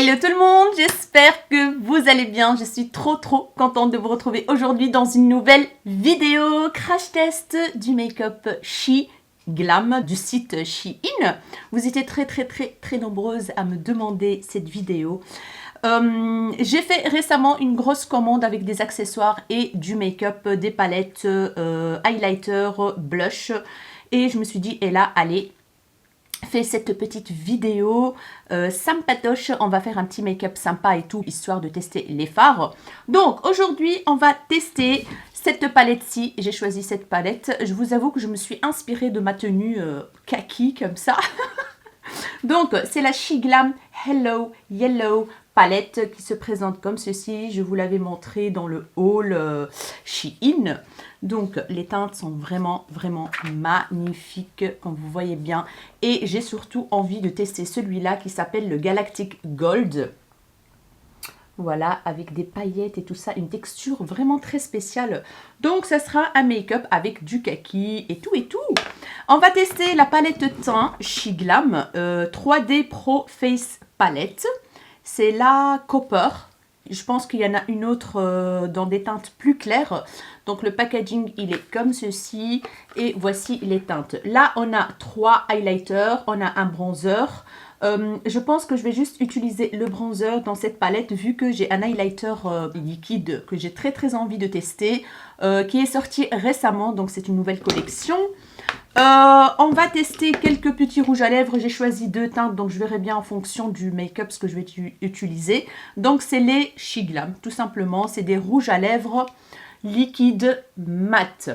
Hello tout le monde, j'espère que vous allez bien. Je suis trop contente de vous retrouver aujourd'hui dans une nouvelle vidéo crash test du make-up She Glam du site Shein. Vous étiez très nombreuses à me demander cette vidéo. J'ai fait récemment une grosse commande avec des accessoires et du make-up, des palettes, highlighter, blush. Et je me suis dit, et là, allez, fais cette petite vidéo sympatoche. On va faire un petit make-up sympa et tout, histoire de tester les fards. Donc, aujourd'hui, on va tester cette palette-ci. J'ai choisi cette palette. Je vous avoue que je me suis inspirée de ma tenue kaki, comme ça. Donc, c'est la She Glam Hello Yellow palette qui se présente comme ceci. Je vous l'avais montré dans le haul Shein. Donc, les teintes sont vraiment magnifiques, comme vous voyez bien. Et j'ai surtout envie de tester celui-là qui s'appelle le Galactic Gold. Voilà, avec des paillettes et tout ça, une texture vraiment très spéciale. Donc, ça sera un make-up avec du kaki et tout. On va tester la palette teint She Glam 3D Pro Face Palette. C'est la Copper. Je pense qu'il y en a une autre dans des teintes plus claires. Donc, le packaging, il est comme ceci. Et voici les teintes. Là, on a 3 highlighters. On a un bronzer. Je pense que je vais juste utiliser le bronzer dans cette palette vu que j'ai un highlighter liquide que j'ai très envie de tester qui est sorti récemment, donc c'est une nouvelle collection. On va tester quelques petits rouges à lèvres. J'ai choisi 2 teintes, donc je verrai bien en fonction du make-up ce que je vais utiliser. Donc c'est les She Glam, tout simplement. C'est des rouges à lèvres liquides mat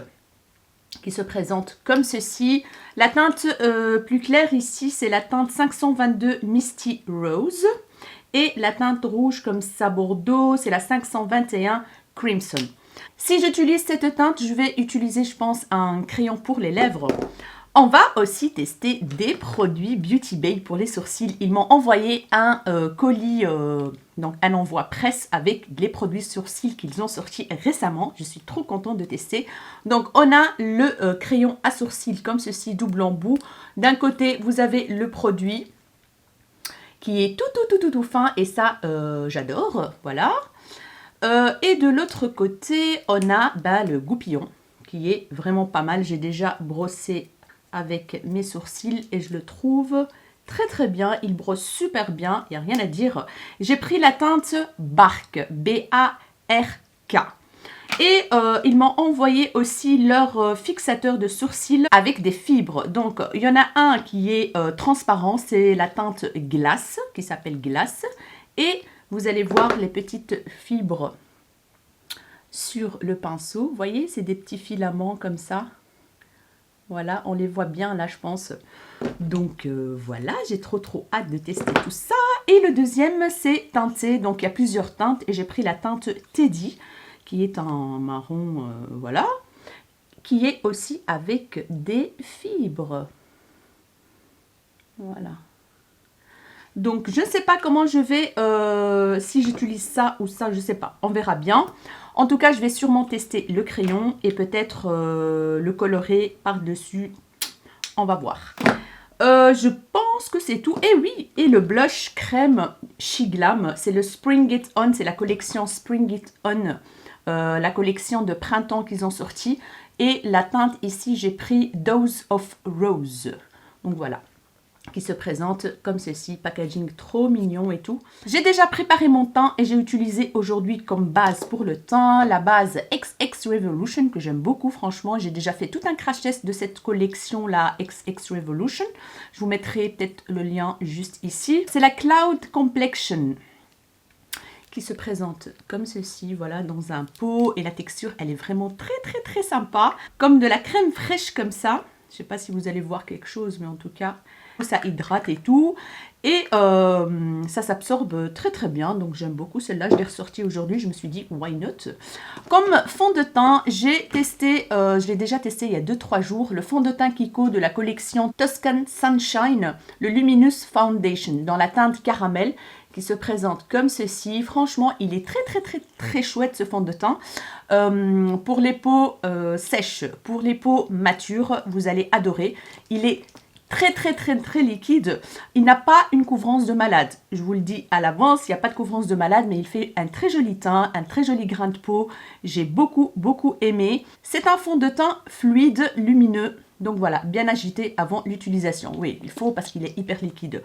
qui se présente comme ceci. La teinte plus claire ici, c'est la teinte 522 Misty Rose. Et la teinte rouge comme ça Bordeaux, c'est la 521 Crimson. Si j'utilise cette teinte, je vais utiliser, je pense, un crayon pour les lèvres. On va aussi tester des produits Beauty Bay pour les sourcils. Ils m'ont envoyé un colis, donc un envoi presse avec les produits sourcils qu'ils ont sortis récemment. Je suis trop contente de tester. Donc, on a le crayon à sourcils comme ceci, double embout. D'un côté, vous avez le produit qui est tout fin et ça, j'adore. Voilà. Et de l'autre côté, on a le goupillon qui est vraiment pas mal. J'ai déjà brossé avec mes sourcils et je le trouve très bien. Il brosse super bien, il n'y a rien à dire. J'ai pris la teinte Bark, B-A-R-K. Et ils m'ont envoyé aussi leur fixateur de sourcils avec des fibres. Donc, il y en a un qui est transparent, c'est la teinte Glace, qui s'appelle Glace. Et vous allez voir les petites fibres sur le pinceau. Vous voyez, c'est des petits filaments comme ça. Voilà, on les voit bien là, je pense. Donc, voilà, j'ai trop hâte de tester tout ça. Et le deuxième, c'est teinté. Donc, il y a plusieurs teintes. Et j'ai pris la teinte Teddy, qui est en marron, voilà. Qui est aussi avec des fibres. Voilà. Donc, je ne sais pas comment je vais, si j'utilise ça ou ça, je ne sais pas. On verra bien. En tout cas, je vais sûrement tester le crayon et peut-être le colorer par-dessus. On va voir. Je pense que c'est tout. Et oui, et le blush crème She Glam, c'est le Spring It On. C'est la collection Spring It On, la collection de printemps qu'ils ont sorti. Et la teinte ici, j'ai pris Dose of Rose. Donc voilà, qui se présente comme ceci, packaging trop mignon et tout. J'ai déjà préparé mon teint et j'ai utilisé aujourd'hui comme base pour le teint la base XX Revolution que j'aime beaucoup franchement. J'ai déjà fait tout un crash test de cette collection la XX Revolution. Je vous mettrai peut-être le lien juste ici. C'est la Cloud Complexion qui se présente comme ceci, voilà, dans un pot et la texture elle est vraiment très sympa, comme de la crème fraîche comme ça. Je sais pas si vous allez voir quelque chose, mais en tout cas ça hydrate et tout. Et ça s'absorbe très bien. Donc j'aime beaucoup celle-là. Je l'ai ressortie aujourd'hui. Je me suis dit, why not? Comme fond de teint, j'ai testé, je l'ai déjà testé il y a 2-3 jours, le fond de teint Kiko de la collection Tuscan Sunshine, le Luminous Foundation, dans la teinte caramel, qui se présente comme ceci. Franchement, il est très chouette ce fond de teint. Pour les peaux sèches, pour les peaux matures, vous allez adorer. Il est très très très très liquide. Il n'a pas une couvrance de malade. Je vous le dis à l'avance, il n'y a pas de couvrance de malade, mais il fait un très joli teint, un très joli grain de peau. J'ai beaucoup aimé. C'est un fond de teint fluide, lumineux. Donc voilà, bien agité avant l'utilisation. Oui, il faut parce qu'il est hyper liquide.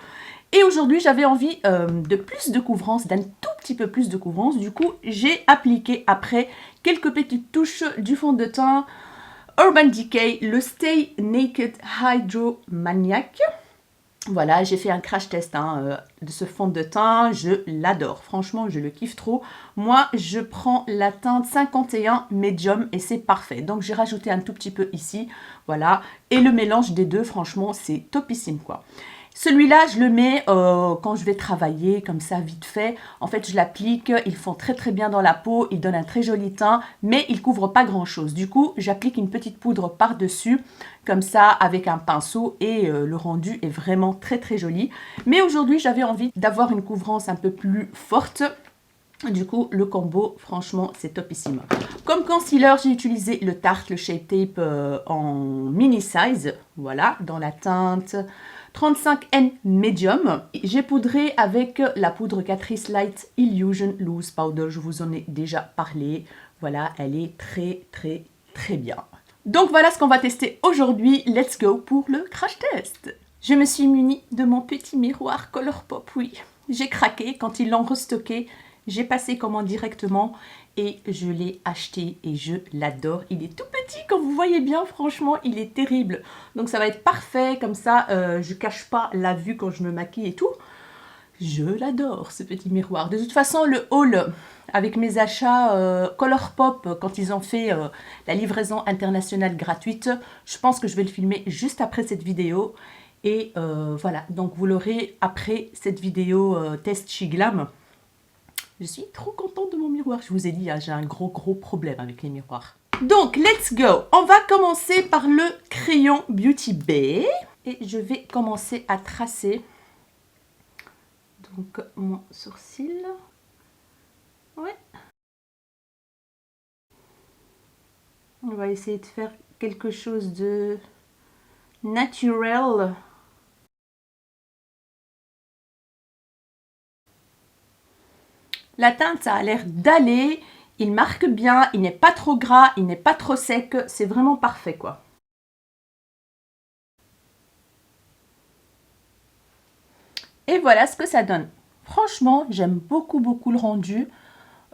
Et aujourd'hui, j'avais envie de plus de couvrance, d'un tout petit peu plus de couvrance. Du coup, j'ai appliqué après quelques petites touches du fond de teint Urban Decay, le Stay Naked Hydro Maniac. Voilà, j'ai fait un crash test de ce fond de teint. Je l'adore. Franchement, je le kiffe trop. Moi, je prends la teinte 51 Medium et c'est parfait. Donc, j'ai rajouté un tout petit peu ici. Voilà. Et le mélange des deux, franchement, c'est topissime, quoi. Celui-là, je le mets quand je vais travailler, comme ça, vite fait. En fait, je l'applique, ils font très très bien dans la peau, ils donnent un très joli teint, mais ils ne couvrent pas grand-chose. Du coup, j'applique une petite poudre par-dessus, comme ça, avec un pinceau, et le rendu est vraiment très très joli. Mais aujourd'hui, j'avais envie d'avoir une couvrance un peu plus forte. Du coup, le combo, franchement, c'est topissime. Comme concealer, j'ai utilisé le Tarte, le Shape Tape en mini size, voilà, dans la teinte 35N Medium. J'ai poudré avec la poudre Catrice Light Illusion Loose Powder. Je vous en ai déjà parlé. Voilà, elle est très, très, très bien. Donc voilà ce qu'on va tester aujourd'hui. Let's go pour le crash test. Je me suis munie de mon petit miroir Colourpop, oui. J'ai craqué quand ils l'ont restocké. J'ai passé commande directement et je l'ai acheté et je l'adore. Il est tout petit, comme vous voyez bien, franchement, il est terrible. Donc ça va être parfait, comme ça, je cache pas la vue quand je me maquille et tout. Je l'adore, ce petit miroir. De toute façon, le haul avec mes achats Colourpop, quand ils ont fait la livraison internationale gratuite, je pense que je vais le filmer juste après cette vidéo. Et voilà, donc vous l'aurez après cette vidéo test chez Glam. Je suis trop contente de mon miroir. Je vous ai dit, j'ai un gros problème avec les miroirs. Donc, let's go. On va commencer par le crayon Beauty Bay. Et je vais commencer à tracer donc mon sourcil. Ouais. On va essayer de faire quelque chose de naturel. La teinte, ça a l'air d'aller. Il marque bien, il n'est pas trop gras, il n'est pas trop sec. C'est vraiment parfait, quoi. Et voilà ce que ça donne. Franchement, j'aime beaucoup le rendu.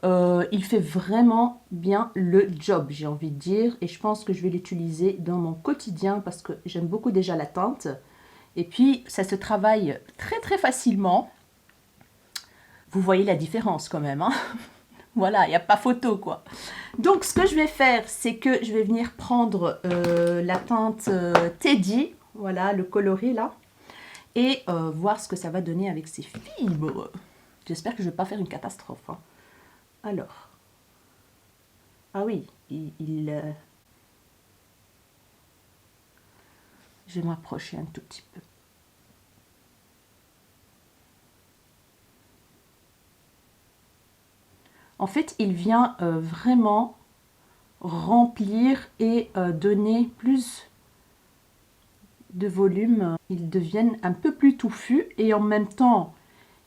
Il fait vraiment bien le job, j'ai envie de dire. Et je pense que je vais l'utiliser dans mon quotidien parce que j'aime beaucoup déjà la teinte. Et puis, ça se travaille très facilement. Vous voyez la différence quand même, hein. Voilà, il n'y a pas photo, quoi. Donc, ce que je vais faire, c'est que je vais venir prendre la teinte Teddy, voilà, le coloris, là, et voir ce que ça va donner avec ces fibres. J'espère que je ne vais pas faire une catastrophe, hein. Alors, ah oui, je vais m'approcher un tout petit peu. En fait, il vient vraiment remplir et donner plus de volume. Ils deviennent un peu plus touffus et en même temps,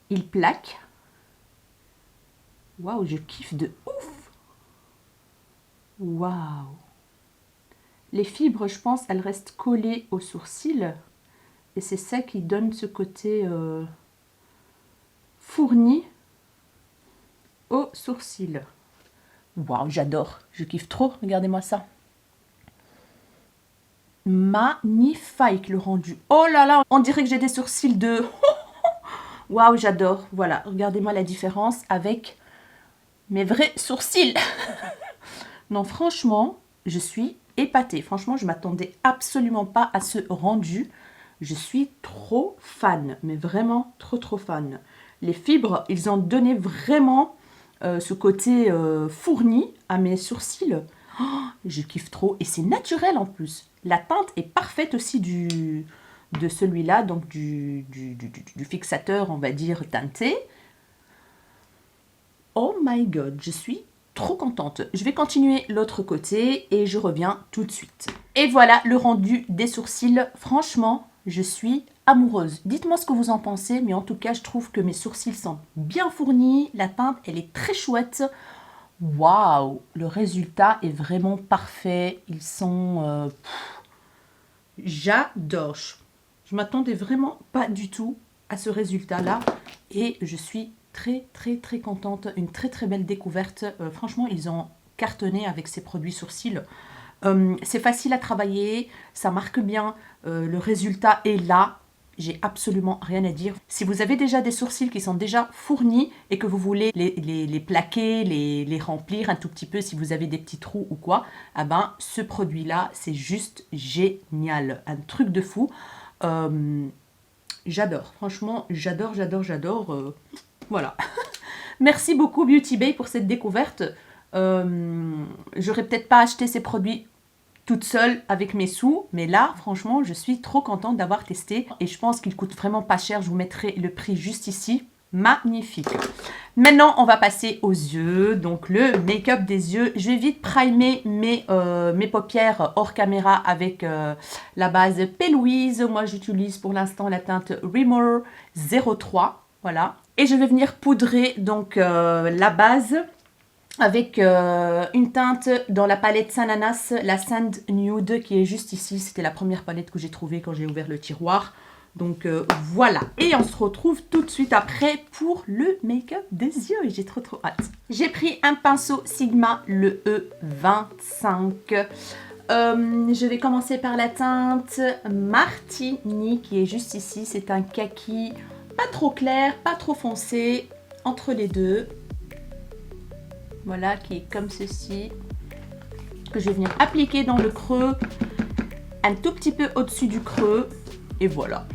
ils plaquent. Waouh, je kiffe de ouf! Waouh! Les fibres, je pense, elles restent collées aux sourcils. Et c'est ça qui donne ce côté fourni aux sourcils. Waouh, j'adore, je kiffe trop, regardez-moi ça. Magnifique le rendu. Oh là là, on dirait que j'ai des sourcils de... Waouh, j'adore. Voilà, regardez-moi la différence avec mes vrais sourcils. Non, franchement, je suis épatée. Franchement, je ne m'attendais absolument pas à ce rendu. Je suis trop fan, mais vraiment trop fan. Les fibres, ils ont donné vraiment ce côté fourni à mes sourcils. Oh, je kiffe trop et c'est naturel en plus. La teinte est parfaite aussi de celui-là, donc du fixateur, on va dire, teinté. Oh my god, je suis trop contente. Je vais continuer l'autre côté et je reviens tout de suite. Et voilà le rendu des sourcils. Franchement, je suis amoureuse. Dites-moi ce que vous en pensez, mais en tout cas, je trouve que mes sourcils sont bien fournis. La teinte, elle est très chouette. Waouh, le résultat est vraiment parfait. Ils sont... j'adore. Je m'attendais vraiment pas du tout à ce résultat-là. Et je suis très, très, très contente. Une très, très belle découverte. Franchement, ils ont cartonné avec ces produits sourcils. C'est facile à travailler, ça marque bien, le résultat est là, j'ai absolument rien à dire. Si vous avez déjà des sourcils qui sont déjà fournis et que vous voulez les plaquer, les remplir un tout petit peu si vous avez des petits trous ou quoi, ah ben, ce produit-là, c'est juste génial, un truc de fou. J'adore, franchement, j'adore, j'adore, j'adore. Voilà. Merci beaucoup Beauty Bay pour cette découverte. J'aurais peut-être pas acheté ces produits toute seule avec mes sous, mais là franchement je suis trop contente d'avoir testé et je pense qu'il coûte vraiment pas cher. Je vous mettrai le prix juste ici. Magnifique. Maintenant on va passer aux yeux, donc le make-up des yeux. Je vais vite primer mes paupières hors caméra avec la base P. Louise. Moi j'utilise pour l'instant la teinte Rimor 03, voilà, et je vais venir poudrer donc la base avec une teinte dans la palette Sananas, la Sand Nude qui est juste ici. C'était la première palette que j'ai trouvée quand j'ai ouvert le tiroir. Donc voilà. Et on se retrouve tout de suite après pour le make-up des yeux. Et j'ai trop hâte. J'ai pris un pinceau Sigma, le E25. Je vais commencer par la teinte Martini qui est juste ici. C'est un kaki pas trop clair, pas trop foncé, entre les deux. Voilà, qui est comme ceci, que je vais venir appliquer dans le creux, un tout petit peu au-dessus du creux, et voilà.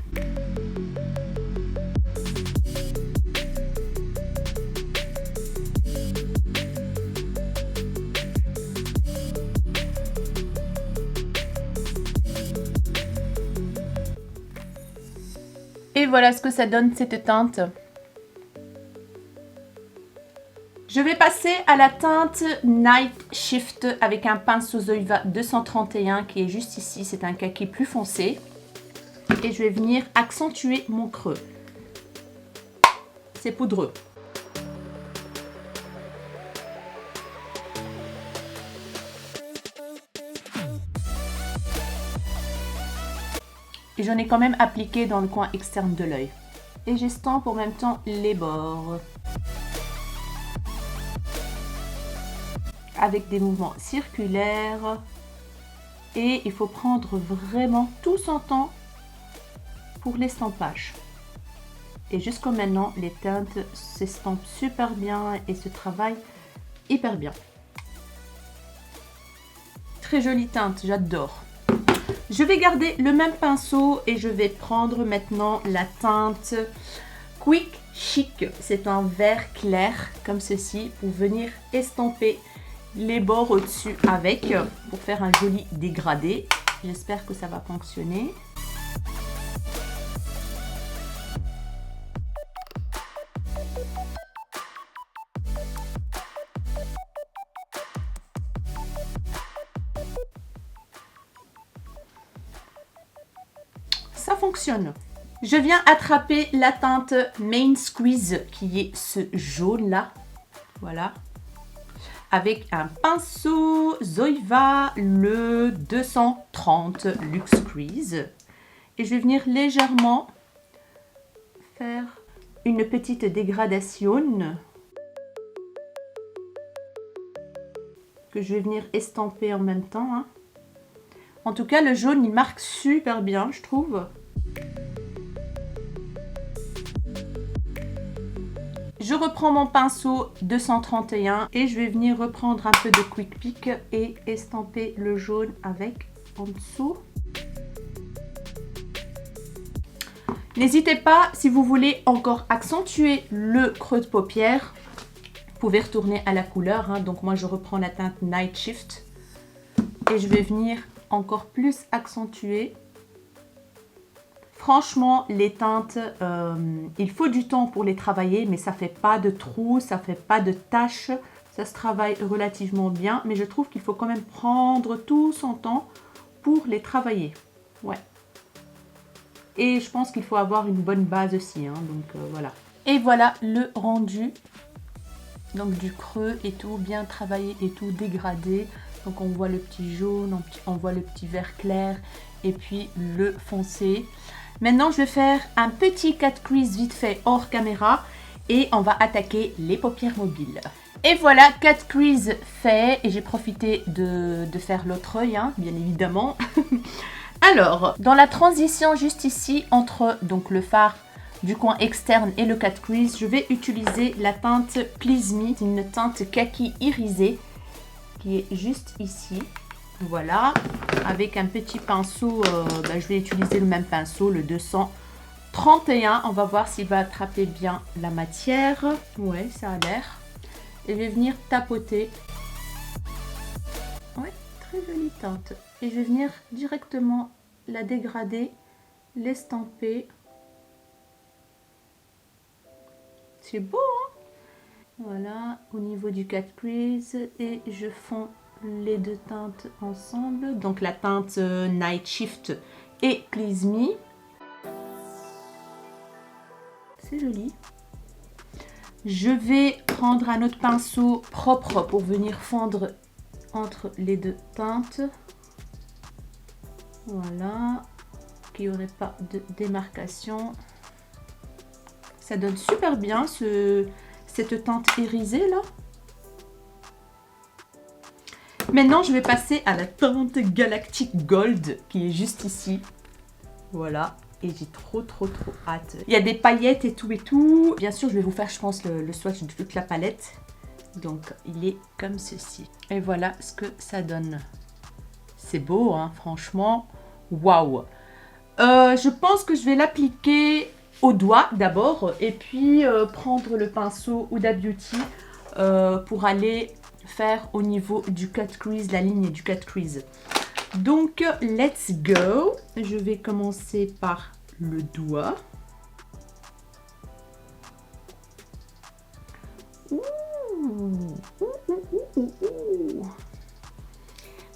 Et voilà ce que ça donne cette teinte. Je vais passer à la teinte Night Shift avec un pinceau Zoeva 231 qui est juste ici. C'est un kaki plus foncé. Et je vais venir accentuer mon creux. C'est poudreux. Et j'en ai quand même appliqué dans le coin externe de l'œil. Et j'estompe en même temps les bords. Avec des mouvements circulaires. Et il faut prendre vraiment tout son temps pour l'estampage. Et jusqu'à maintenant, les teintes s'estampent super bien et se travaillent hyper bien. Très jolie teinte, j'adore. Je vais garder le même pinceau et je vais prendre maintenant la teinte Quick Chic. C'est un vert clair comme ceci pour venir estamper les bords au-dessus avec, pour faire un joli dégradé. J'espère que ça va fonctionner. Ça fonctionne. Je viens attraper la teinte Main Squeeze qui est ce jaune là. Voilà. Avec un pinceau Zoeva le 230 Luxe Crease. Et je vais venir légèrement faire une petite dégradation que je vais venir estamper en même temps. Hein. En tout cas, le jaune, il marque super bien, je trouve. Je reprends mon pinceau 231 et je vais venir reprendre un peu de Quick Pick et estamper le jaune avec en dessous. N'hésitez pas, si vous voulez encore accentuer le creux de paupière, vous pouvez retourner à la couleur. Hein. Donc moi, je reprends la teinte Night Shift et je vais venir encore plus accentuer. Franchement, les teintes, il faut du temps pour les travailler, mais ça ne fait pas de trous, ça ne fait pas de taches. Ça se travaille relativement bien, mais je trouve qu'il faut quand même prendre tout son temps pour les travailler. Ouais. Et je pense qu'il faut avoir une bonne base aussi, hein, donc voilà. Et voilà le rendu. Donc du creux et tout, bien travaillé et tout, dégradé. Donc on voit le petit jaune, on voit le petit vert clair et puis le foncé. Maintenant je vais faire un petit cut crease vite fait hors caméra et on va attaquer les paupières mobiles. Et voilà, cut crease fait et j'ai profité de faire l'autre œil, hein, bien évidemment. Alors, dans la transition juste ici entre donc le fard du coin externe et le cut crease, je vais utiliser la teinte Please Me, une teinte kaki irisée qui est juste ici. Voilà, avec un petit pinceau, je vais utiliser le même pinceau, le 231. On va voir s'il va attraper bien la matière. Ouais, ça a l'air. Et je vais venir tapoter. Ouais, très jolie teinte. Et je vais venir directement la dégrader, l'estamper. C'est beau, hein? Voilà, au niveau du cut crease. Et je fonds les deux teintes ensemble. Donc la teinte Night Shift et Please Me. C'est joli. Je vais prendre un autre pinceau propre pour venir fondre entre les deux teintes. Voilà, qu'il n'y aurait pas de démarcation. Ça donne super bien cette teinte irisée là. Maintenant, je vais passer à la teinte Galactic Gold qui est juste ici. Voilà. Et j'ai trop hâte. Il y a des paillettes et tout. Bien sûr, je vais vous faire, je pense, le swatch de toute la palette. Donc, il est comme ceci. Et voilà ce que ça donne. C'est beau, hein, franchement. Waouh! Je pense que je vais l'appliquer au doigt d'abord. Et puis, prendre le pinceau Huda Beauty pour aller faire au niveau du cut crease, la ligne du cut crease. Donc, let's go. Je vais commencer par le doigt. Ouh,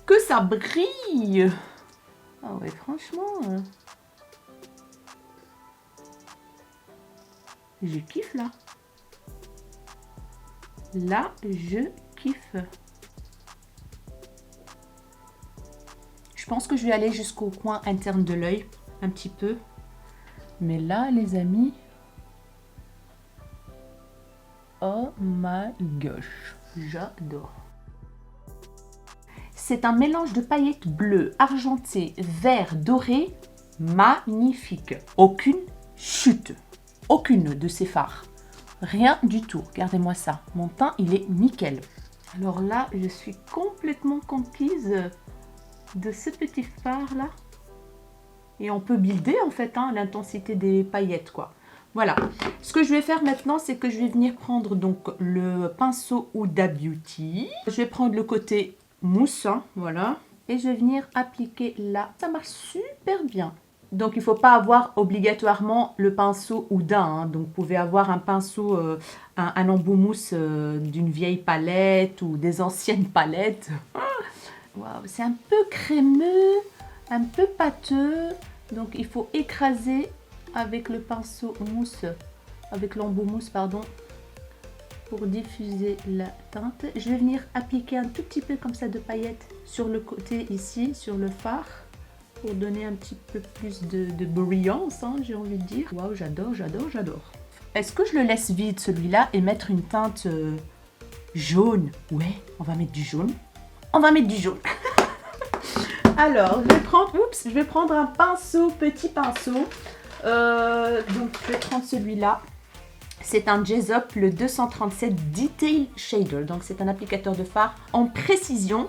que ça brille! Ah ouais, franchement, je kiffe là. Là, je kiffe. Je pense que je vais aller jusqu'au coin interne de l'œil, un petit peu. Mais là, les amis, oh my gosh, j'adore. C'est un mélange de paillettes bleues, argentées, vert, doré, magnifique. Aucune chute, aucune de ces fards. Rien du tout, regardez-moi ça. Mon teint, il est nickel. Alors là, je suis complètement conquise de ce petit fard là. Et on peut builder en fait hein, l'intensité des paillettes quoi. Voilà. Ce que je vais faire maintenant, c'est que je vais venir prendre donc le pinceau Huda Beauty. Je vais prendre le côté mousse, hein, voilà. Et je vais venir appliquer là. Ça marche super bien. Donc il ne faut pas avoir obligatoirement le pinceau Huda. Hein. Donc vous pouvez avoir un pinceau, un embout mousse d'une vieille palette ou des anciennes palettes. Waouh, c'est un peu crémeux, un peu pâteux. Donc il faut écraser avec le pinceau mousse, avec l'embout mousse, pardon, pour diffuser la teinte. Je vais venir appliquer un tout petit peu comme ça de paillettes sur le côté ici, sur le fard, pour donner un petit peu plus de brillance, hein, j'ai envie de dire. Waouh, j'adore, j'adore, j'adore. Est-ce que je le laisse vide celui-là et mettre une teinte jaune? Ouais, on va mettre du jaune. On va mettre du jaune. Alors, je vais prendre un pinceau, petit pinceau. Donc, je vais prendre celui-là. C'est un Jessup, le 237 Detail Shader. Donc, c'est un applicateur de fard en précision.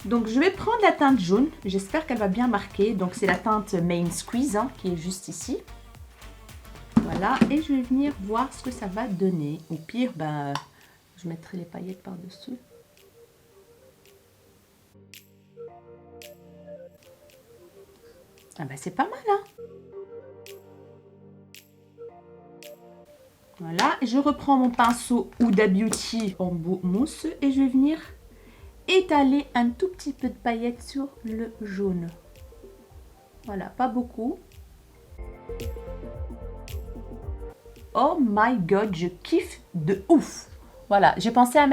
Donc, je vais prendre la teinte jaune. J'espère qu'elle va bien marquer. Donc, c'est la teinte Main Squeeze hein, qui est juste ici. Voilà. Et je vais venir voir ce que ça va donner. Au pire, je mettrai les paillettes par-dessus. Ah c'est pas mal, hein. Voilà, je reprends mon pinceau Huda Beauty embout mousse et je vais venir étaler un tout petit peu de paillettes sur le jaune. Voilà, pas beaucoup. Oh my god, je kiffe de ouf. Voilà, j'ai pensé à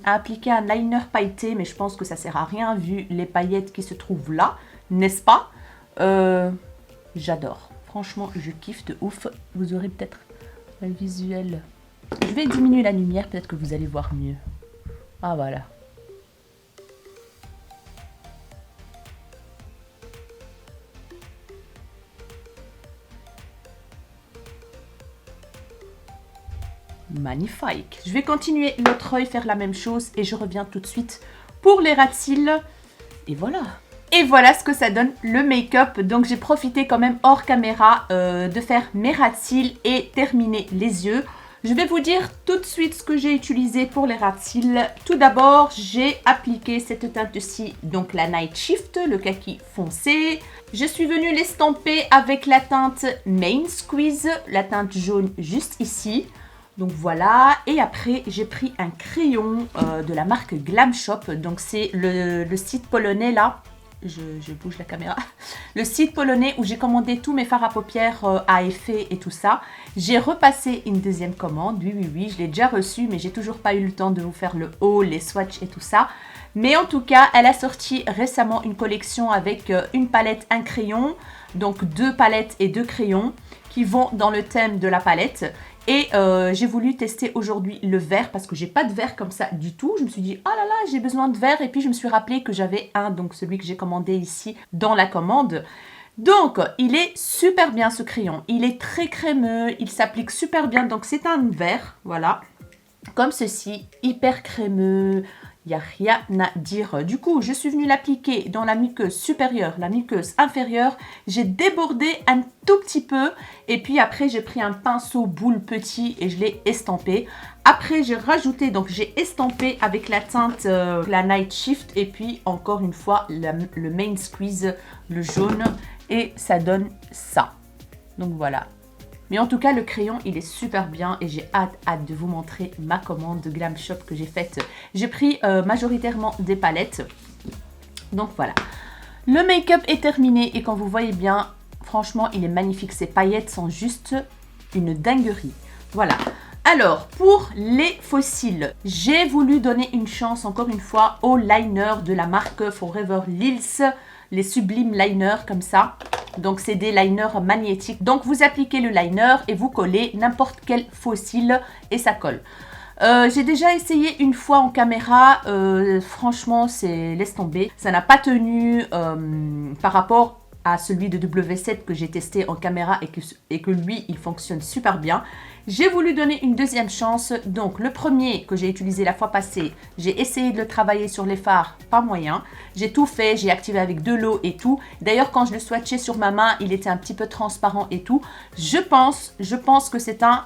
appliquer un liner pailleté, mais je pense que ça sert à rien vu les paillettes qui se trouvent là, n'est-ce pas? J'adore. Franchement, je kiffe de ouf. Vous aurez peut-être un visuel. Je vais diminuer la lumière, peut-être que vous allez voir mieux. Ah voilà. Magnifique. Je vais continuer l'autre œil, faire la même chose et je reviens tout de suite pour les ras de cils. Et voilà. Et voilà ce que ça donne le make-up. Donc j'ai profité quand même hors caméra de faire mes ras de cils et terminer les yeux. Je vais vous dire tout de suite ce que j'ai utilisé pour les ras de cils. Tout d'abord, j'ai appliqué cette teinte-ci, donc la Night Shift, le kaki foncé. Je suis venue l'estamper avec la teinte Main Squeeze, la teinte jaune juste ici. Donc voilà, et après j'ai pris un crayon de la marque Glam Shop. Donc c'est le site polonais là. Je bouge la caméra. Le site polonais où j'ai commandé tous mes fards à paupières à effet et tout ça. J'ai repassé une deuxième commande. Oui, je l'ai déjà reçue, mais j'ai toujours pas eu le temps de vous faire le haul, les swatchs et tout ça. Mais en tout cas, elle a sorti récemment une collection avec une palette, un crayon. Donc 2 palettes et 2 crayons qui vont dans le thème de la palette. Et j'ai voulu tester aujourd'hui le vert parce que j'ai pas de vert comme ça du tout. Je me suis dit, oh là là, j'ai besoin de vert. Et puis je me suis rappelé que j'avais un, donc celui que j'ai commandé ici dans la commande. Donc, il est super bien ce crayon. Il est très crémeux, il s'applique super bien. Donc c'est un vert, voilà, comme ceci, hyper crémeux. Il n'y a rien à dire. Du coup, je suis venue l'appliquer dans la muqueuse supérieure, la muqueuse inférieure. J'ai débordé un tout petit peu. Et puis après, j'ai pris un pinceau boule petit et je l'ai estampé. Après, j'ai rajouté, donc j'ai estampé avec la teinte la Night Shift. Et puis, encore une fois, le Main Squeeze, le jaune. Et ça donne ça. Donc voilà. Mais en tout cas, le crayon, il est super bien et j'ai hâte de vous montrer ma commande de Glam Shop que j'ai faite. J'ai pris majoritairement des palettes. Donc voilà. Le make-up est terminé et quand vous voyez bien, franchement, il est magnifique. Ces paillettes sont juste une dinguerie. Voilà. Alors, pour les fossiles, j'ai voulu donner une chance, encore une fois, au liner de la marque Forever Lils. Les sublimes liners comme ça. Donc, c'est des liners magnétiques. Donc, vous appliquez le liner et vous collez n'importe quel fossile et ça colle. J'ai déjà essayé une fois en caméra. Franchement, laisse tomber. Ça n'a pas tenu par rapport à celui de W7 que j'ai testé en caméra et que lui, il fonctionne super bien. J'ai voulu donner une deuxième chance. Donc, le premier que j'ai utilisé la fois passée, j'ai essayé de le travailler sur les fards, pas moyen. J'ai tout fait, j'ai activé avec de l'eau et tout. D'ailleurs, quand je le swatchais sur ma main, il était un petit peu transparent et tout. Je pense que c'est un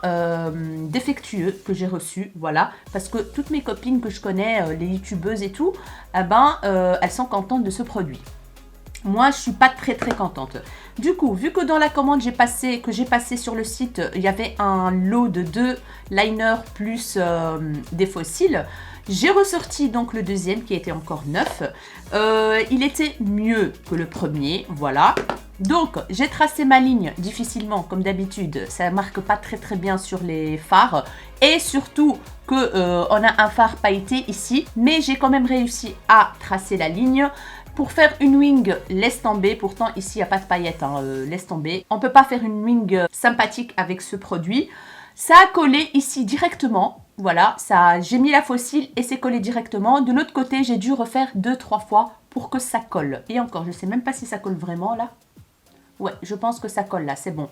défectueux que j'ai reçu, voilà. Parce que toutes mes copines que je connais, les youtubeuses et tout, elles sont contentes de ce produit. Moi, je suis pas très contente. Du coup, vu que dans la commande que j'ai passé sur le site, il y avait un lot de 2 liners plus des fossiles, j'ai ressorti donc le deuxième qui était encore neuf. Il était mieux que le premier, voilà. Donc, j'ai tracé ma ligne difficilement, comme d'habitude. Ça ne marque pas très bien sur les fards. Et surtout que on a un fard pailleté ici. Mais j'ai quand même réussi à tracer la ligne. Pour faire une wing, laisse tomber. Pourtant, ici, il n'y a pas de paillettes, hein, laisse tomber. On ne peut pas faire une wing sympathique avec ce produit. Ça a collé ici directement. Voilà, j'ai mis la fossile et c'est collé directement. De l'autre côté, j'ai dû refaire 2-3 fois pour que ça colle. Et encore, je ne sais même pas si ça colle vraiment là. Ouais, je pense que ça colle là, c'est bon.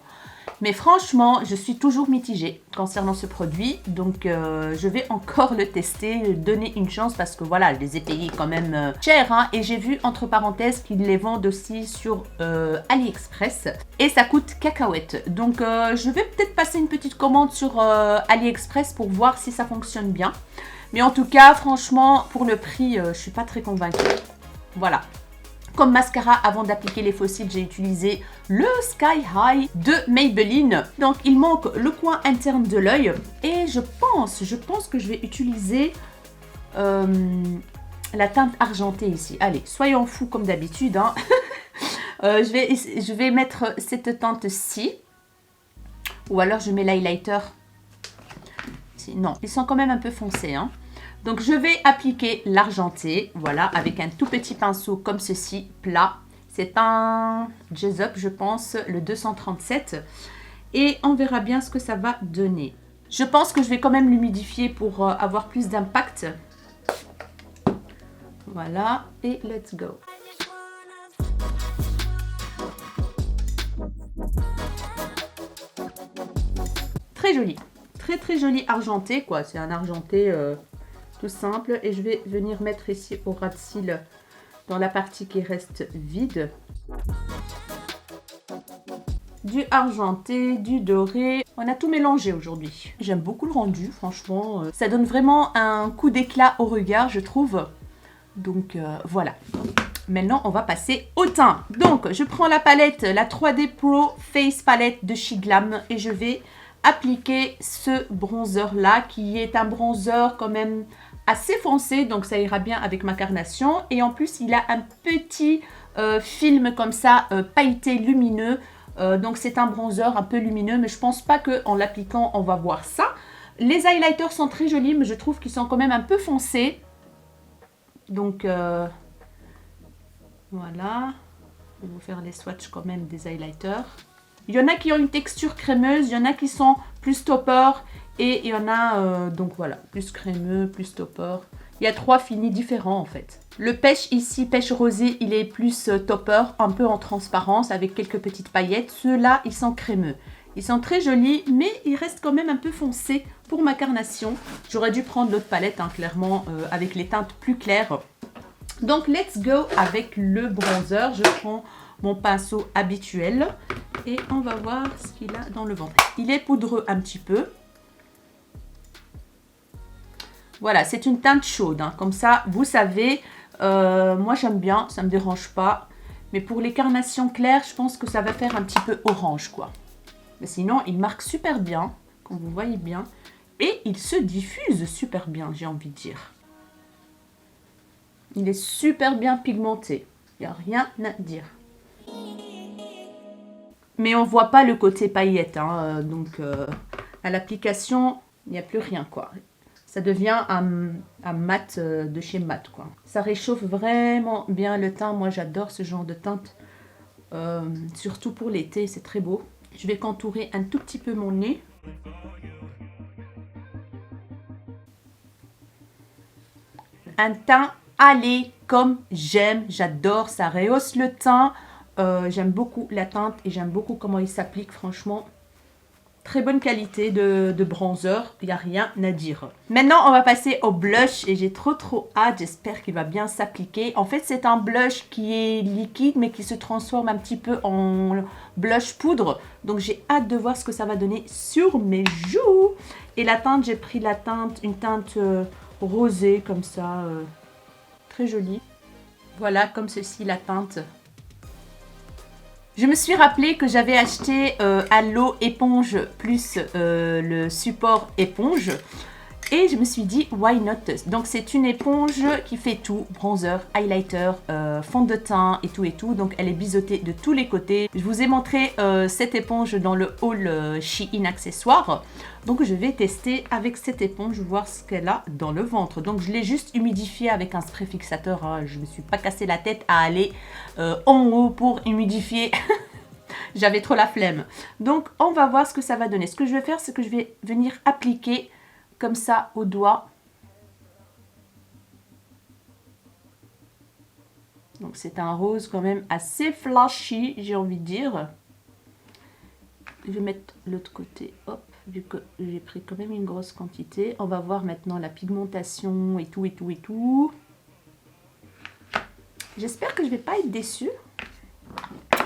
Mais franchement, je suis toujours mitigée concernant ce produit. Donc, je vais encore le tester, donner une chance parce que voilà, je les ai payés quand même cher. Hein, et j'ai vu, entre parenthèses, qu'ils les vendent aussi sur AliExpress. Et ça coûte cacahuète. Donc, je vais peut-être passer une petite commande sur AliExpress pour voir si ça fonctionne bien. Mais en tout cas, franchement, pour le prix, je suis pas très convaincue. Voilà. Comme mascara, avant d'appliquer les fossiles, j'ai utilisé le Sky High de Maybelline. Donc, il manque le coin interne de l'œil. Et je pense que je vais utiliser la teinte argentée ici. Allez, soyons fous comme d'habitude. Hein. Je vais mettre cette teinte-ci. Ou alors je mets l'highlighter. Non, ils sont quand même un peu foncés. Hein. Donc je vais appliquer l'argenté. Voilà, avec un tout petit pinceau comme ceci, plat. C'est un Jessup, je pense, le 237. Et on verra bien ce que ça va donner. Je pense que je vais quand même l'humidifier pour avoir plus d'impact. Voilà, et let's go. Très joli. Très très joli argenté, quoi. C'est un argenté tout simple. Et je vais venir mettre ici au ras de cils dans la partie qui reste vide. Du argenté, du doré. On a tout mélangé aujourd'hui. J'aime beaucoup le rendu, franchement. Ça donne vraiment un coup d'éclat au regard, je trouve. Donc voilà. Maintenant, on va passer au teint. Donc, je prends la palette, la 3D Pro Face Palette de chez Glam. Et je vais appliquer ce bronzer-là, qui est un bronzer quand même assez foncé. Donc, ça ira bien avec ma carnation. Et en plus, il a un petit film comme ça, pailleté lumineux. Donc c'est un bronzer un peu lumineux, mais je pense pas qu'en l'appliquant on va voir ça. Les highlighters sont très jolis, mais je trouve qu'ils sont quand même un peu foncés. Donc voilà, je vais vous faire les swatchs quand même des highlighters. Il y en a qui ont une texture crémeuse, il y en a qui sont plus topper et il y en a donc voilà, plus crémeux, plus topper. Il y a 3 finis différents en fait. Le pêche ici, pêche rosé, il est plus topper, un peu en transparence avec quelques petites paillettes. Ceux-là, ils sont crémeux. Ils sont très jolis, mais ils restent quand même un peu foncés pour ma carnation. J'aurais dû prendre l'autre palette, hein, clairement, avec les teintes plus claires. Donc, let's go avec le bronzer. Je prends mon pinceau habituel et on va voir ce qu'il a dans le ventre. Il est poudreux un petit peu. Voilà, c'est une teinte chaude, hein. Comme ça, vous savez, moi j'aime bien, ça ne me dérange pas. Mais pour les carnations claires, je pense que ça va faire un petit peu orange, quoi. Mais sinon, il marque super bien, comme vous voyez bien. Et il se diffuse super bien, j'ai envie de dire. Il est super bien pigmenté, il n'y a rien à dire. Mais on ne voit pas le côté paillette, hein, donc à l'application, il n'y a plus rien, quoi. Ça devient un mat de chez mat, quoi. Ça réchauffe vraiment bien le teint. Moi, j'adore ce genre de teinte. Surtout pour l'été, c'est très beau. Je vais contourer un tout petit peu mon nez. Un teint allé comme j'aime. J'adore, ça rehausse le teint. J'aime beaucoup la teinte et j'aime beaucoup comment il s'applique, franchement. Très bonne qualité de bronzer, il n'y a rien à dire. Maintenant, on va passer au blush et j'ai trop hâte. J'espère qu'il va bien s'appliquer. En fait, c'est un blush qui est liquide mais qui se transforme un petit peu en blush poudre. Donc, j'ai hâte de voir ce que ça va donner sur mes joues. Et la teinte, j'ai pris la teinte, une teinte rosée comme ça, très jolie. Voilà, comme ceci, la teinte. Je me suis rappelé que j'avais acheté Halo éponge plus le support éponge. Et je me suis dit, why not? Donc c'est une éponge qui fait tout, bronzer, highlighter, fond de teint et tout. Donc elle est biseautée de tous les côtés. Je vous ai montré cette éponge dans le haul Shein accessoires. Donc je vais tester avec cette éponge, voir ce qu'elle a dans le ventre. Donc je l'ai juste humidifiée avec un spray fixateur. Hein. Je ne me suis pas cassé la tête à aller en haut pour humidifier. J'avais trop la flemme. Donc on va voir ce que ça va donner. Ce que je vais faire, c'est que je vais venir appliquer comme ça au doigt. Donc c'est un rose quand même assez flashy, j'ai envie de dire. Je vais mettre l'autre côté, hop, vu que j'ai pris quand même une grosse quantité. On va voir maintenant la pigmentation et tout. J'espère que je ne vais pas être déçue.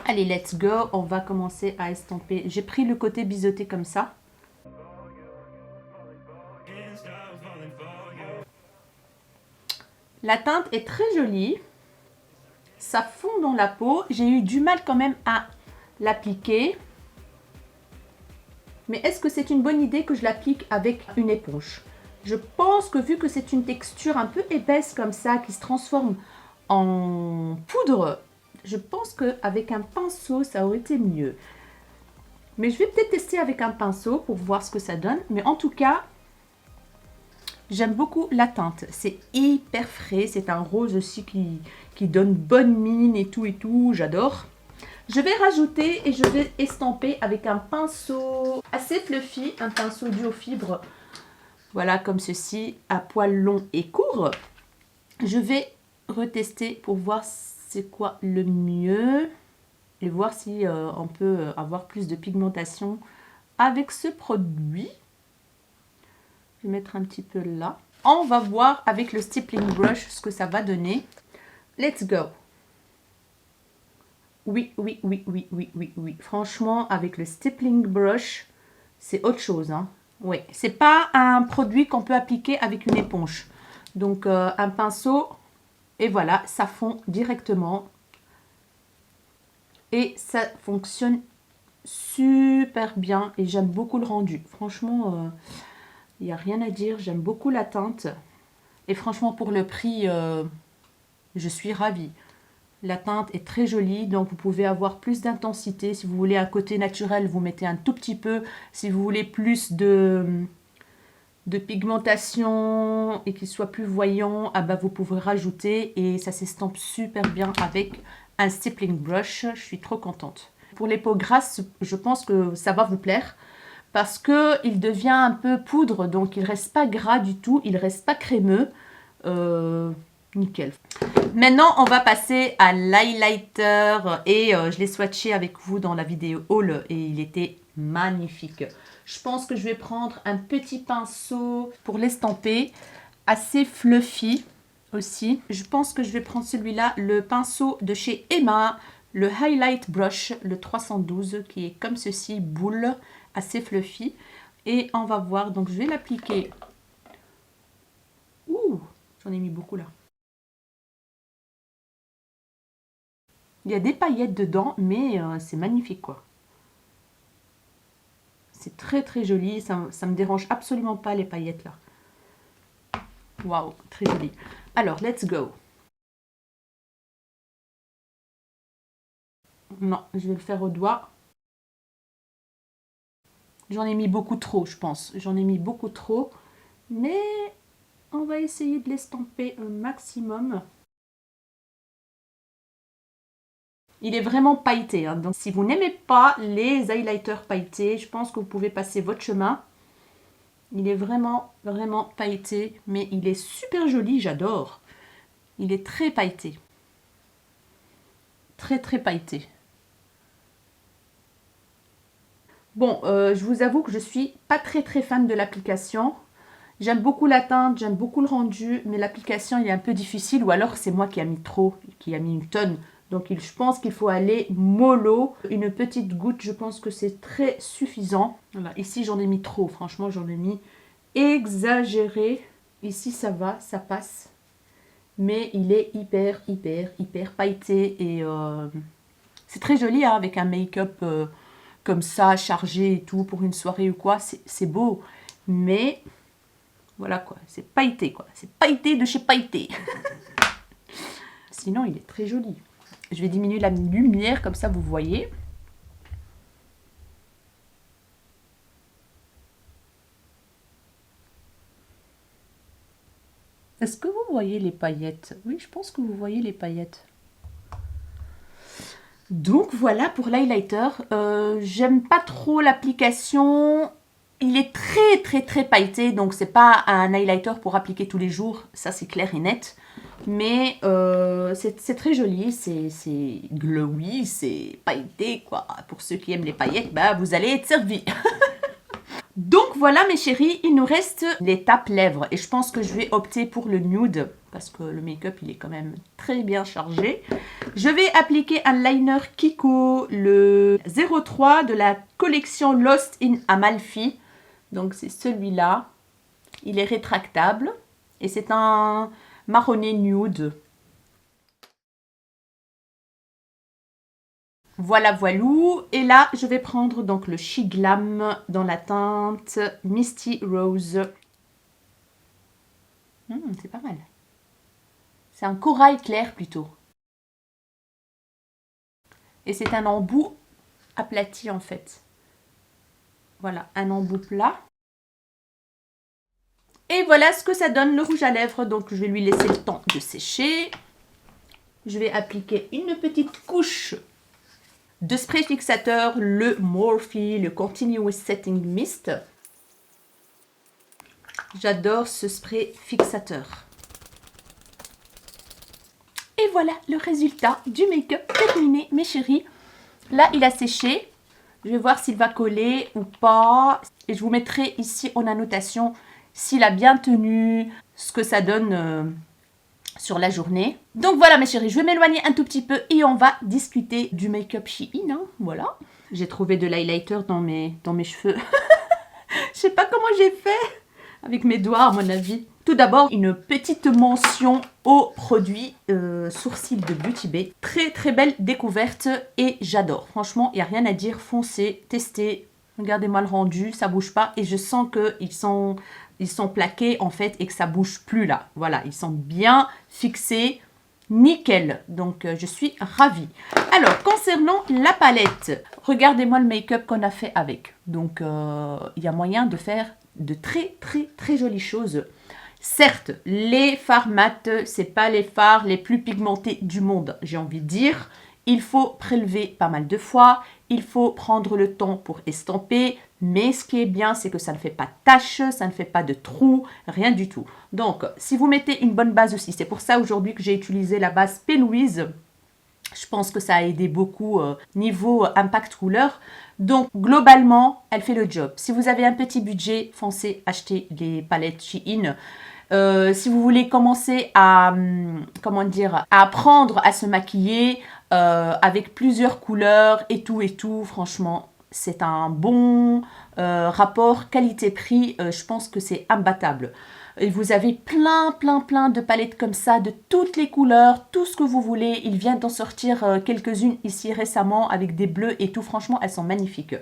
Allez, let's go, on va commencer à estomper. J'ai pris le côté biseauté comme ça. La teinte est très jolie. Ça fond dans la peau. J'ai eu du mal quand même à l'appliquer. Mais est-ce que c'est une bonne idée que je l'applique avec une éponge? Je pense que vu que c'est une texture un peu épaisse comme ça, qui se transforme en poudre, je pense qu'avec un pinceau, ça aurait été mieux. Mais je vais peut-être tester avec un pinceau pour voir ce que ça donne. Mais en tout cas, j'aime beaucoup la teinte. C'est hyper frais. C'est un rose aussi qui donne bonne mine et tout. J'adore. Je vais rajouter et je vais estamper avec un pinceau assez fluffy. Un pinceau duo fibre. Voilà, comme ceci, à poils longs et courts. Je vais retester pour voir c'est quoi le mieux. Et voir si on peut avoir plus de pigmentation avec ce produit. Je vais mettre un petit peu là. On va voir avec le stippling brush ce que ça va donner. Let's go. Oui. Franchement, avec le stippling brush, c'est autre chose. Hein. Oui, c'est pas un produit qu'on peut appliquer avec une éponge. Donc, un pinceau, et voilà, ça fond directement. Et ça fonctionne super bien et j'aime beaucoup le rendu. Franchement, il n'y a rien à dire. J'aime beaucoup la teinte. Et franchement, pour le prix, je suis ravie. La teinte est très jolie, donc vous pouvez avoir plus d'intensité. Si vous voulez un côté naturel, vous mettez un tout petit peu. Si vous voulez plus de pigmentation et qu'il soit plus voyant, ah bah vous pouvez rajouter. Et ça s'estompe super bien avec un stippling brush. Je suis trop contente. Pour les peaux grasses, je pense que ça va vous plaire parce qu'il devient un peu poudre, donc il ne reste pas gras du tout, il ne reste pas crémeux. Nickel. Maintenant, on va passer à l'highlighter et je l'ai swatché avec vous dans la vidéo haul et il était magnifique. Je pense que je vais prendre un petit pinceau pour l'estamper, assez fluffy aussi. Je pense que je vais prendre celui-là, le pinceau de chez Emma, le Highlight Brush, le 312, qui est comme ceci, boule, assez fluffy. Et on va voir, donc je vais l'appliquer. Ouh, j'en ai mis beaucoup là. Il y a des paillettes dedans, mais c'est magnifique quoi. C'est très très joli, ça me dérange absolument pas les paillettes là. Waouh, très joli. Alors, let's go. Non, je vais le faire au doigt. J'en ai mis beaucoup trop, je pense. J'en ai mis beaucoup trop. Mais on va essayer de l'estamper un maximum. Il est vraiment pailleté. Hein. Donc, si vous n'aimez pas les highlighters pailletés, je pense que vous pouvez passer votre chemin. Il est vraiment, vraiment pailleté. Mais il est super joli, j'adore. Il est très pailleté. Très, très pailleté. Bon, je vous avoue que je suis pas très très fan de l'application. J'aime beaucoup la teinte, j'aime beaucoup le rendu, mais l'application il est un peu difficile ou alors c'est moi qui a mis trop, qui a mis une tonne. Donc je pense qu'il faut aller mollo. Une petite goutte, je pense que c'est très suffisant. Voilà, ici j'en ai mis trop, franchement j'en ai mis exagéré. Ici ça va, ça passe. Mais il est hyper pailleté et c'est très joli hein, avec un make-up comme ça, chargé et tout, pour une soirée ou quoi, c'est beau. Mais, voilà quoi, c'est pailleté quoi. C'est pailleté de chez pailleté. Sinon, il est très joli. Je vais diminuer la lumière, comme ça vous voyez. Est-ce que vous voyez les paillettes? Oui, je pense que vous voyez les paillettes. Donc voilà pour l'highlighter. J'aime pas trop l'application. Il est très pailleté, donc c'est pas un highlighter pour appliquer tous les jours. Ça c'est clair et net. Mais c'est très joli, c'est glowy, c'est pailleté quoi. Pour ceux qui aiment les paillettes, bah vous allez être servis. Donc voilà mes chéris, il nous reste l'étape lèvres et je pense que je vais opter pour le nude parce que le make-up il est quand même très bien chargé. Je vais appliquer un liner Kiko, le 03 de la collection Lost in Amalfi. Donc c'est celui-là, il est rétractable et c'est un marronné nude. Voilà, voilou. Et là, je vais prendre donc le She Glam dans la teinte Misty Rose. C'est pas mal. C'est un corail clair plutôt. Et c'est un embout aplati en fait. Voilà, un embout plat. Et voilà ce que ça donne le rouge à lèvres. Donc je vais lui laisser le temps de sécher. Je vais appliquer une petite couche de spray fixateur, le Morphe, le Continuous Setting Mist. J'adore ce spray fixateur. Et voilà le résultat du make-up terminé, mes chéris. Là, il a séché. Je vais voir s'il va coller ou pas. Et je vous mettrai ici en annotation s'il a bien tenu, ce que ça donne sur la journée. Donc voilà, mes chéris, je vais m'éloigner un tout petit peu et on va discuter du make-up Shein. Hein, voilà. J'ai trouvé de l'highlighter dans mes cheveux. Je sais pas comment j'ai fait. Avec mes doigts, à mon avis. Tout d'abord, une petite mention au produit sourcils de Beauty Bay. Très très belle découverte et j'adore. Franchement, il n'y a rien à dire. Foncez, testez. Regardez-moi le rendu, ça bouge pas. Et je sens qu'ils sont plaqués en fait et que ça bouge plus là. Voilà, ils sont bien fixés. Nickel. Donc, je suis ravie. Alors, concernant la palette, regardez-moi le make-up qu'on a fait avec. Donc, il y a moyen de faire de très très très jolies choses. Certes, les fards mat, c'est pas les fards les plus pigmentés du monde, j'ai envie de dire. Il faut prélever pas mal de fois, il faut prendre le temps pour estamper, mais ce qui est bien, c'est que ça ne fait pas de taches, ça ne fait pas de trous, rien du tout. Donc, si vous mettez une bonne base aussi, c'est pour ça aujourd'hui que j'ai utilisé la base P. Louise. Je pense que ça a aidé beaucoup niveau impact couleur. Donc, globalement, elle fait le job. Si vous avez un petit budget, foncez acheter les palettes Shein. Si vous voulez commencer à, comment dire, à apprendre à se maquiller avec plusieurs couleurs et tout, franchement, c'est un bon rapport qualité-prix. Je pense que c'est imbattable. Et vous avez plein de palettes comme ça, de toutes les couleurs, tout ce que vous voulez. Il vient d'en sortir quelques-unes ici récemment avec des bleus et tout. Franchement, elles sont magnifiques.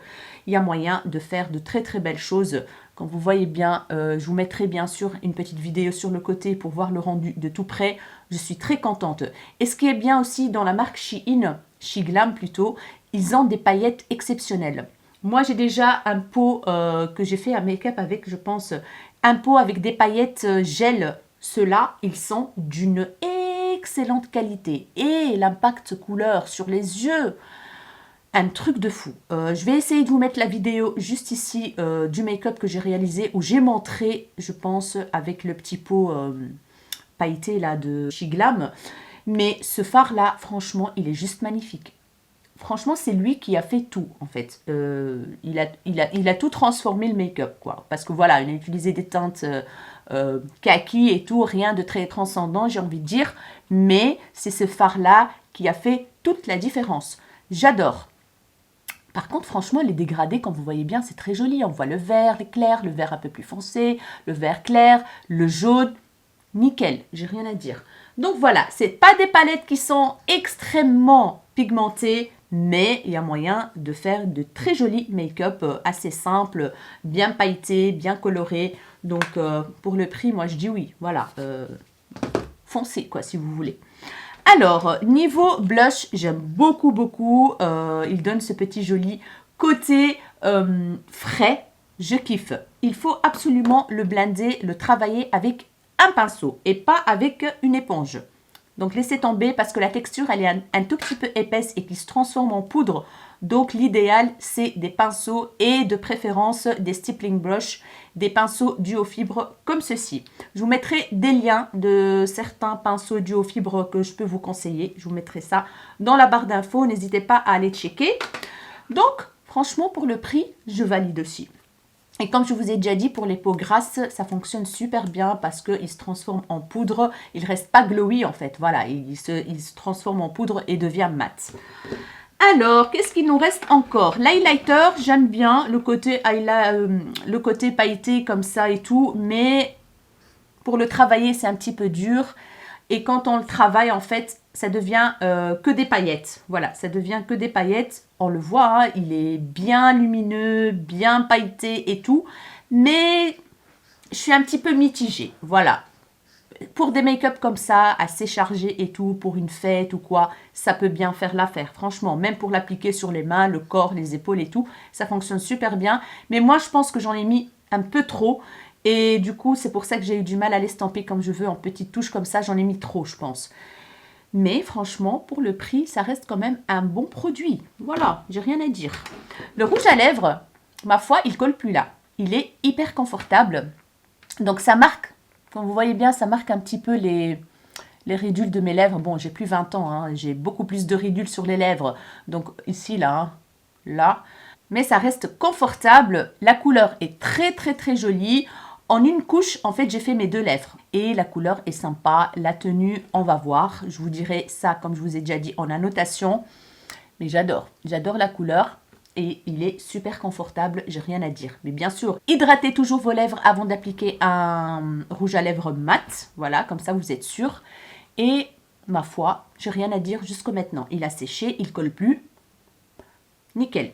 Il y a moyen de faire de très belles choses. Quand vous voyez bien, je vous mettrai bien sûr une petite vidéo sur le côté pour voir le rendu de tout près. Je suis très contente. Et ce qui est bien aussi dans la marque Shein, Shiglam plutôt, ils ont des paillettes exceptionnelles. Moi, j'ai déjà un pot que j'ai fait un make-up avec, je pense, un pot avec des paillettes gel. Ceux-là, ils sont d'une excellente qualité. Et l'impact couleur sur les yeux, un truc de fou. Je vais essayer de vous mettre la vidéo juste ici du make-up que j'ai réalisé où j'ai montré, je pense, avec le petit pot pailleté là de Shiglam. Mais ce fard-là, franchement, il est juste magnifique. Franchement, c'est lui qui a fait tout, en fait. Il a tout transformé le make-up, quoi. Parce que voilà, il a utilisé des teintes kaki et tout, rien de très transcendant, j'ai envie de dire. Mais c'est ce fard-là qui a fait toute la différence. J'adore. Par contre, franchement, les dégradés, quand vous voyez bien, c'est très joli. On voit le vert, l'éclair, le vert un peu plus foncé, le vert clair, le jaune. Nickel, j'ai rien à dire. Donc voilà, c'est pas des palettes qui sont extrêmement pigmentées, mais il y a moyen de faire de très jolis make-up assez simples, bien pailletés, bien colorés. Donc pour le prix, moi je dis oui, voilà, foncez quoi si vous voulez. Alors, niveau blush, j'aime beaucoup. Il donne ce petit joli côté frais, je kiffe. Il faut absolument le blender, le travailler avec un pinceau et pas avec une éponge. Donc laissez tomber parce que la texture elle est un tout petit peu épaisse et qui se transforme en poudre. Donc l'idéal c'est des pinceaux et de préférence des stippling brush, des pinceaux duo fibre comme ceci. Je vous mettrai des liens de certains pinceaux duo fibre que je peux vous conseiller. Je vous mettrai ça dans la barre d'infos, n'hésitez pas à aller checker. Donc franchement pour le prix, je valide aussi. Et comme je vous ai déjà dit, pour les peaux grasses, ça fonctionne super bien parce qu'il se transforme en poudre. Il ne reste pas glowy en fait. Voilà, il se transforme en poudre et devient mat. Alors, qu'est-ce qu'il nous reste encore? L'highlighter, j'aime bien le côté pailleté comme ça et tout. Mais pour le travailler, c'est un petit peu dur. Et quand on le travaille, en fait, ça devient que des paillettes. Voilà, ça devient que des paillettes. On le voit, hein, il est bien lumineux, bien pailleté et tout. Mais je suis un petit peu mitigée. Voilà. Pour des make-up comme ça, assez chargés et tout, pour une fête ou quoi, ça peut bien faire l'affaire. Franchement, même pour l'appliquer sur les mains, le corps, les épaules et tout, ça fonctionne super bien. Mais moi, je pense que j'en ai mis un peu trop. Et du coup, c'est pour ça que j'ai eu du mal à l'estamper comme je veux, en petites touches comme ça. J'en ai mis trop, je pense. Mais franchement, pour le prix, ça reste quand même un bon produit. Voilà, j'ai rien à dire. Le rouge à lèvres, ma foi, il colle plus là. Il est hyper confortable. Donc ça marque, comme vous voyez bien, ça marque un petit peu les ridules de mes lèvres. Bon, j'ai plus 20 ans, hein, j'ai beaucoup plus de ridules sur les lèvres. Donc ici, là, hein, là. Mais ça reste confortable. La couleur est très très très jolie. En une couche, en fait, j'ai fait mes 2 lèvres. Et la couleur est sympa. La tenue, on va voir. Je vous dirai ça, comme je vous ai déjà dit, en annotation. Mais j'adore. J'adore la couleur. Et il est super confortable, j'ai rien à dire. Mais bien sûr, hydratez toujours vos lèvres avant d'appliquer un rouge à lèvres mat. Voilà, comme ça vous êtes sûr. Et ma foi, j'ai rien à dire jusqu'à maintenant. Il a séché, il colle plus. Nickel.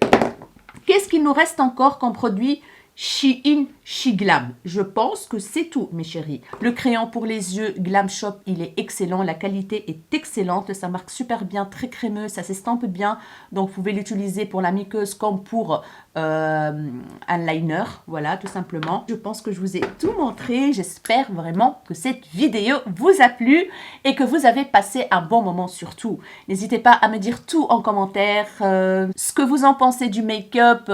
Qu'est-ce qu'il nous reste encore comme produit Shein Glam? Je pense que c'est tout, mes chéris. Le crayon pour les yeux Glam Shop, il est excellent. La qualité est excellente. Ça marque super bien, très crémeux. Ça s'estampe bien. Donc, vous pouvez l'utiliser pour la muqueuse comme pour un liner. Voilà, tout simplement. Je pense que je vous ai tout montré. J'espère vraiment que cette vidéo vous a plu et que vous avez passé un bon moment surtout. N'hésitez pas à me dire tout en commentaire. Ce que vous en pensez du make-up,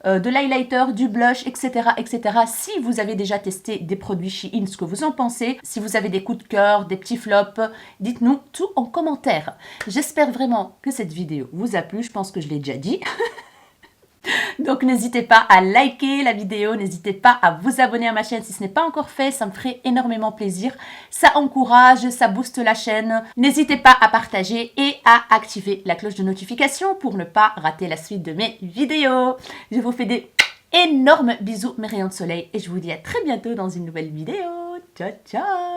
de l'highlighter, du blush, etc., etc. Si vous avez déjà testé des produits Shein, ce que vous en pensez. Si vous avez des coups de cœur, des petits flops, dites-nous tout en commentaire. J'espère vraiment que cette vidéo vous a plu. Je pense que je l'ai déjà dit. Donc n'hésitez pas à liker la vidéo, n'hésitez pas à vous abonner à ma chaîne si ce n'est pas encore fait, ça me ferait énormément plaisir. Ça encourage, ça booste la chaîne. N'hésitez pas à partager et à activer la cloche de notification pour ne pas rater la suite de mes vidéos. Je vous fais des énormes bisous mes rayons de soleil et je vous dis à très bientôt dans une nouvelle vidéo. Ciao ciao.